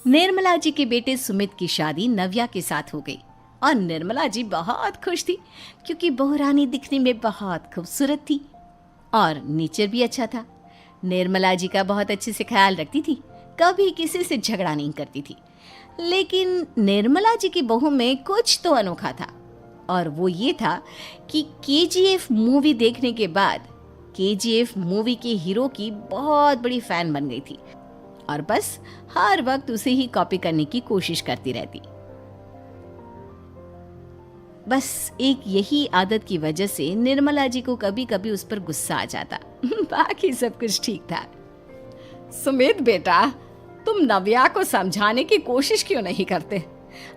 निर्मला जी के बेटे सुमित की शादी नव्या के साथ हो गई और निर्मला जी बहुत खुश थी क्योंकि बहू रानी दिखने में बहुत खूबसूरत थी और नेचर भी अच्छा था। निर्मला जी का बहुत अच्छे से ख्याल रखती थी, कभी किसी से झगड़ा नहीं करती थी। लेकिन निर्मला जी की बहू में कुछ तो अनोखा था और वो ये था कि केजीएफ मूवी देखने के बाद केजीएफ मूवी के हीरो की बहुत बड़ी फैन बन गई थी और बस हर वक्त उसे ही कॉपी करने की कोशिश करती रहती। बस एक यही आदत की वजह से निर्मला जी को कभी कभी उस पर गुस्सा आ जाता। बाकी सब कुछ ठीक था। सुमित बेटा, तुम नव्या को समझाने की कोशिश क्यों नहीं करते?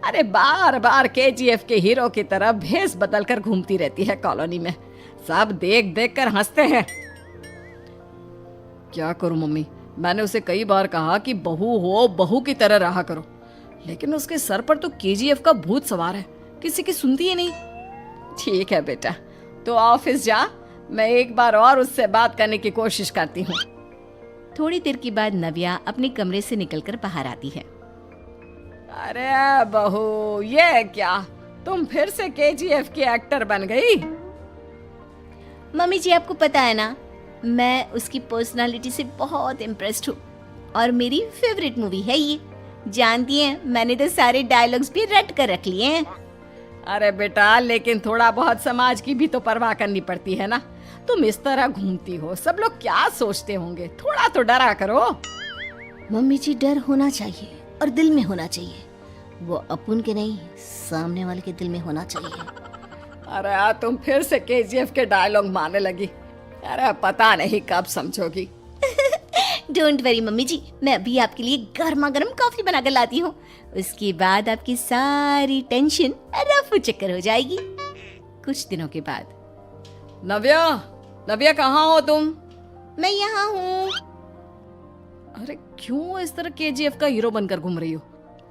अरे बार बार केजीएफ के हीरो की तरह भेस बदल कर घूमती रहती है कॉलोनी में, सब देख देख कर हंसते हैं। क्या करूं मम्मी, मैंने उसे कई बार कहा कि बहू हो, बहू की तरह रहा करो, लेकिन उसके सर पर तो केजीएफ का भूत सवार है, किसी की सुनती ही नहीं। ठीक है बेटा, तो ऑफिस जा, मैं एक बार और उससे बात करने की कोशिश करती हूँ। थोड़ी देर के बाद नव्या अपने कमरे से निकलकर बाहर आती है। अरे बहू, ये क्या, तुम फिर से केजीएफ की एक्टर बन गई? मम्मी जी, आपको पता है ना, मैं उसकी पर्सनालिटी से बहुत इम्प्रेस्ड हूँ और मेरी फेवरेट मूवी है ये। जानती हैं, मैंने तो सारे डायलॉग्स भी रट कर रख लिए हैं। अरे बेटा, लेकिन थोड़ा बहुत समाज की भी तो परवाह करनी पड़ती है ना। तुम इस तरह घूमती हो, सब लोग क्या सोचते होंगे, थोड़ा तो डरा करो। मम्मी जी, डर होना चाहिए और दिल में होना चाहिए, वो अपन के नहीं, सामने वाले के दिल में होना चाहिए। अरे तुम फिर से केजीएफ के डायलॉग मारने लगी। अरे पता नहीं कब समझोगी। डोंट वरी मम्मी जी, मैं अभी आपके लिए गर्मा गर्म कॉफी बना कर लाती हूँ, उसके बाद आपकी सारी टेंशन रफू चक्कर हो जाएगी। कुछ दिनों के बाद। नव्या, नव्या कहाँ हो तुम? मैं यहाँ हूँ। अरे क्यों इस तरह केजीएफ का हीरो बनकर घूम रही हो?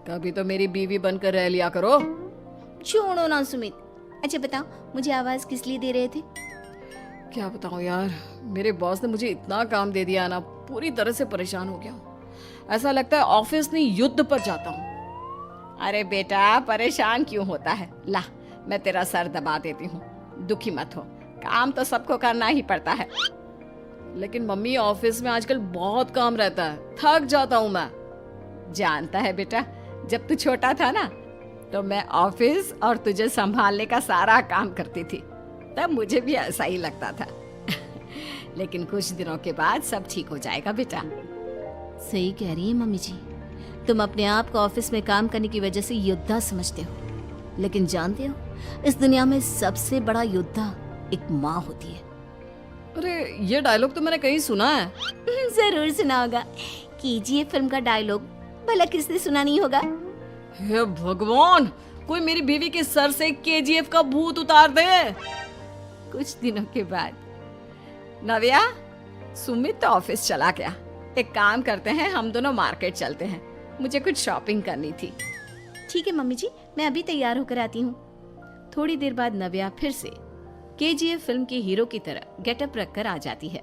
कभी तो मेरी बीवी बनकर रह लिया करो। छोड़ो ना सुमित। अच्छा बताओ, मुझे आवाज किस लिए दे रहे थे? क्या बताऊं यार, मेरे बॉस ने मुझे इतना काम दे दिया ना, पूरी तरह से परेशान हो गया हूँ। ऐसा लगता है ऑफिस नहीं युद्ध पर जाता हूँ। अरे बेटा, परेशान क्यों होता है? ला, मैं तेरा सर दबा देती हूँ, दुखी मत हो, काम तो सबको करना ही पड़ता है। लेकिन मम्मी, ऑफिस में आजकल बहुत काम रहता है, थक जाता हूँ मैं। जानता है बेटा, जब तू छोटा था ना, तो मैं ऑफिस और तुझे संभालने का सारा काम करती थी, तब मुझे भी ऐसा ही लगता था। लेकिन कुछ दिनों के बाद सब ठीक हो जाएगा बेटा। सही कह रही है मम्मी जी, तुम अपने आप को ऑफिस में काम करने की वजह से योद्धा समझते हो, लेकिन जानते हो, इस दुनिया में सबसे बड़ा योद्धा एक माँ होती है। अरे ये डायलॉग तो मैंने कहीं सुना है। जरूर सुना होगा, केजीएफ फिल्म का डायलॉग, भला किसने सुना नहीं होगा? हे भगवान, कोई मेरी बीवी के सर से केजीएफ का भूत उतार दे। कुछ दिनों के बाद। नव्या, सुमित तो ऑफिस चला गया, एक काम करते हैं, हम दोनों मार्केट चलते हैं, मुझे कुछ शॉपिंग करनी थी। ठीक है मम्मी जी, मैं अभी तैयार होकर आती हूँ। थोड़ी देर बाद नव्या फिर से केजीएफ फिल्म के हीरो की तरह गेटअप रखकर आ जाती है।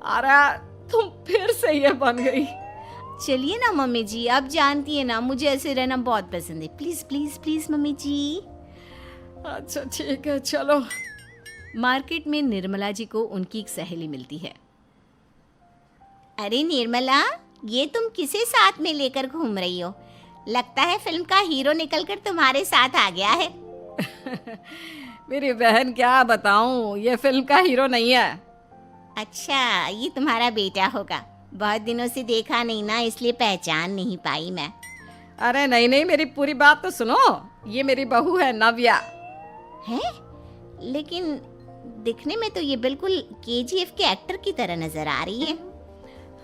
अरे तुम फिर से ये बन गई। चलिए ना मम्मी जी, आप जानती है ना, मुझे ऐसे रहना बहुत पसंद है। प्लीज प्लीज प्लीज मम्मी जी। अच्छा ठीक है, चलो। मार्केट में निर्मला जी को उनकी एक सहेली मिलती है। अरे निर्मला, ये तुम किसे साथ में लेकर घूम रही हो? लगता है फिल्म का हीरो निकलकर तुम्हारे साथ आ गया है। मेरी बहन, क्या बताऊं, ये फिल्म का हीरो नहीं है। अच्छा, ये तुम्हारा बेटा होगा, बहुत दिनों से देखा नहीं ना, इसलिए पहचान नहीं पाई मैं। अरे नहीं नहीं, मेरी पूरी बात तो सुनो, ये मेरी बहू है नव्या। है? लेकिन दिखने में तो ये बिल्कुल केजीएफ के एक्टर की तरह नजर आ रही है।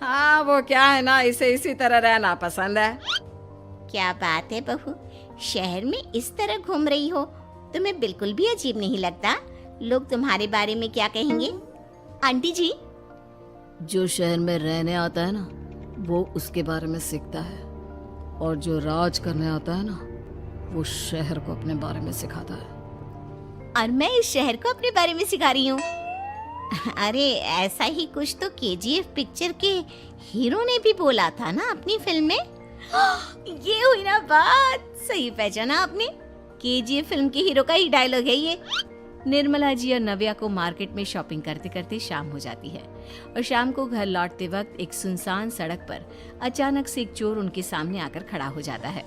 हाँ, वो क्या है ना, इसे इसी तरह रहना पसंद है। क्या बात है बहू, शहर में इस तरह घूम रही हो, तुम्हें बिल्कुल भी अजीब नहीं लगता? लोग तुम्हारे बारे में क्या कहेंगे? आंटी जी, जो शहर में रहने आता है ना, वो उसके बारे में सीखता है, और जो राज करने आता है ना, वो शहर को अपने बारे में सिखाता है। और मैं इस शहर को अपने बारे में सिखा रही हूँ। अरे ऐसा ही कुछ तो केजीएफ पिक्चर के हीरो ने भी बोला था ना अपनी फिल्म में। ये हुई ना बात, सही पहचाना आपने। केजीएफ फिल्म के हीरो का ही डायलॉग है ये। निर्मला जी और नव्या को मार्केट में शॉपिंग करते करते शाम हो जाती है और शाम को घर लौटते वक्त एक सुनसान सड़क पर अचानक से एक चोर उनके सामने आकर खड़ा हो जाता है।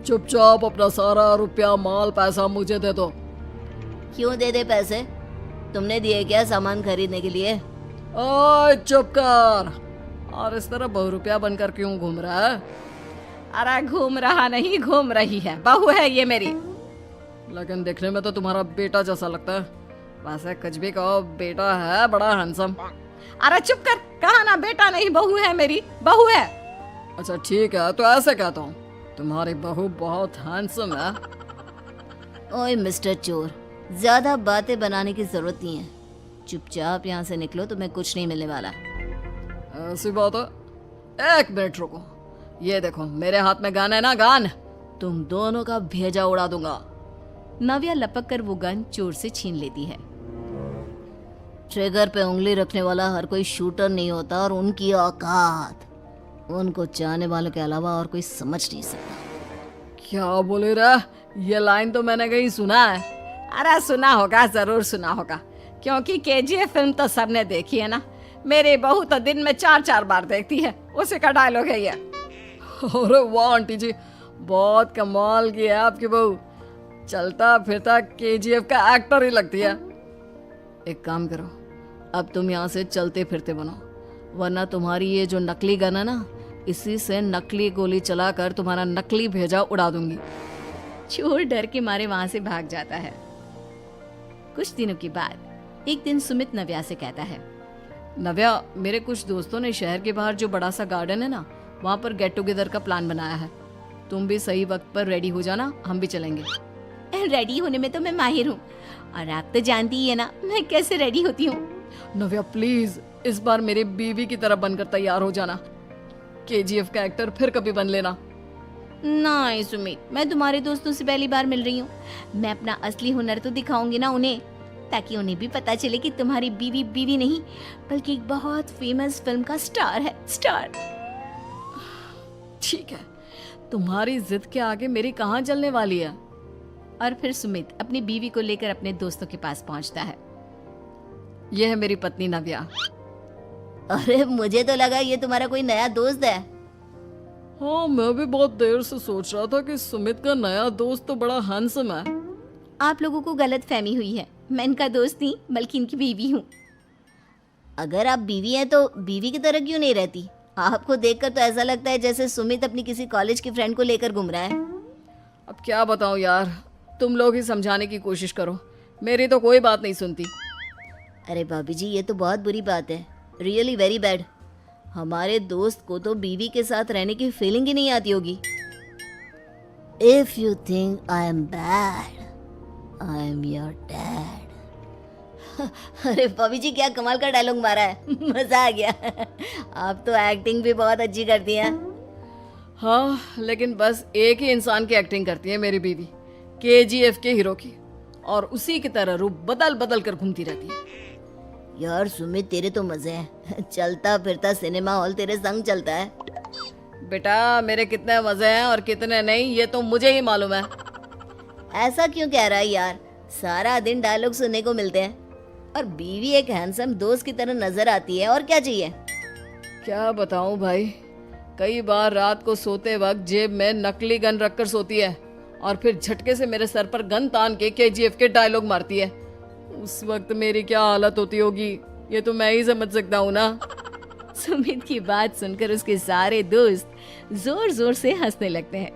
चुपचाप अपना सारा रुपया माल पैसा मुझे दे दो। क्यों दे दे पैसे? तुमने दिए क्या सामान खरीदने के लिए? ओए चुप कर। और इस तरह बहुरुपया बनकर क्यों घूम रहा है? अरे घूम रहा नहीं, घूम रही है, बहू है ये मेरी। लेकिन देखने में तो तुम्हारा बेटा जैसा लगता है। वैसे कुछ भी कहो, बेटा है बड़ा हैंडसम। अरे चुप कर, कहा ना बेटा नहीं, बहू है मेरी, बहू है। अच्छा ठीक है, तो ऐसे कहता हूँ, तुम्हारी बहू बहुत हैंडसम है। ओए मिस्टर चोर, ज्यादा बातें बनाने की जरूरत नहीं है। चुपचाप यहाँ से निकलो, तुम्हें कुछ नहीं मिलने वाला। ऐसी बात है? एक मिनट रुको, ये देखो मेरे हाथ में गन है ना, गन। तुम दोनों का भेजा उड़ा दूंगा। नव्या लपक कर वो गन चोर से छीन लेती है। ट्रिगर पे उंगली रखने वाला हर कोई शूटर नहीं होता, और उनकी औकात उनको चाहने वालों के अलावा और कोई समझ नहीं सकता। क्या बोले रे? ये लाइन तो मैंने कहीं सुना है। अरे सुना होगा, जरूर सुना होगा, क्योंकि केजीएफ फिल्म तो सबने देखी है ना। मेरी बहू तो दिन में 4-4 बार देखती है, उसी का डायलॉग है ये। अरे वाह आंटी जी, बहुत कमाल की है आपकी बहू। चलता फिरता केजीएफ का एक्टर ही लगती है। एक काम करो, अब तुम यहाँ से चलते फिरते बनो, वरना तुम्हारी ये जो नकली गन है ना, इसी से नकली गोली चलाकर तुम्हारा नकली भेजा उड़ा दूंगी। चोर डर के मारे वहां से भाग जाता है। कुछ दिनों के बाद एक दिन सुमित नव्या से कहता है, नव्या, मेरे कुछ दोस्तों ने शहर के बाहर जो बड़ा सा गार्डन है ना, वहाँ पर गेट टुगेदर का प्लान बनाया है। तुम भी सही वक्त पर रेडी हो जाना, हम भी चलेंगे। रेडी होने में तो मैं माहिर हूँ, और आप तो जानती ही है ना मैं कैसे रेडी होती हूँ। नव्या प्लीज, इस बार मेरी बीवी की तरह बनकर तैयार हो जाना। केजीएफ का एक्टर फिर कभी बन लेना। नहीं सुमित, मैं तुम्हारे दोस्तों से पहली बार मिल रही हूँ। मैं अपना असली हुनर तो दिखाऊंगी ना उन्हें, ताकि उन्हें भी पता चले कि तुम्हारी बीवी बीवी नहीं, बल्कि एक बहुत फेमस फिल्म का स्टार है, स्टार। ठीक है, तुम्हारी जिद के आगे मेरी कहाँ चलने वाली है। और फिर सुमित अपनी बीवी को लेकर अपने दोस्तों के पास पहुंचता है। यह है मेरी पत्नी नव्या। अरे मुझे तो लगा ये तुम्हारा कोई नया दोस्त है। हाँ, मैं भी बहुत देर से सोच रहा था कि सुमित का नया दोस्त तो बड़ा हैंडसम है। आप लोगों को गलत फहमी हुई है, मैं इनका दोस्त नहीं बल्कि इनकी बीवी हूँ। अगर आप बीवी हैं तो बीवी की तरह क्यों नहीं रहती? आपको देखकर तो ऐसा लगता है जैसे सुमित अपनी किसी कॉलेज की फ्रेंड को लेकर घूम रहा है। अब क्या बताऊं यार, तुम लोग ही समझाने की कोशिश करो, मेरी तो कोई बात नहीं सुनती। अरे भाभी जी, ये तो बहुत बुरी बात है, रियली वेरी बैड। हमारे दोस्त को तो बीवी के साथ रहने की फीलिंग ही नहीं आती होगी। If you think I am bad, I am your dad. अरे भाभी जी, क्या कमाल का डायलॉग मारा है, मजा आ गया। आप तो एक्टिंग भी बहुत अच्छी करती हैं। हाँ, लेकिन बस एक ही इंसान की एक्टिंग करती है मेरी बीवी, केजीएफ के हीरो की, और उसी की तरह रूप बदल बदल कर घूमती रहती है। यार सुमित, तेरे तो मजे हैं, चलता फिरता सिनेमा हॉल तेरे संग चलता है। बेटा, मेरे कितने मजे हैं और कितने नहीं, ये तो मुझे ही मालूम है। ऐसा क्यों कह रहा है यार, सारा दिन डायलॉग सुनने को मिलते हैं, और बीवी एक हैंडसम दोस्त की तरह नजर आती है, और क्या चाहिए। क्या बताऊं भाई, कई बार रात को सोते वक्त जेब में नकली गन रखकर सोती है, और फिर झटके से मेरे सर पर गन तान के केजीएफ के डायलॉग मारती है। उस वक्त मेरी क्या हालत होती होगी, ये तो मैं ही समझ सकता हूँ ना। सुमित की बात सुनकर उसके सारे दोस्त जोर जोर से हंसने लगते हैं।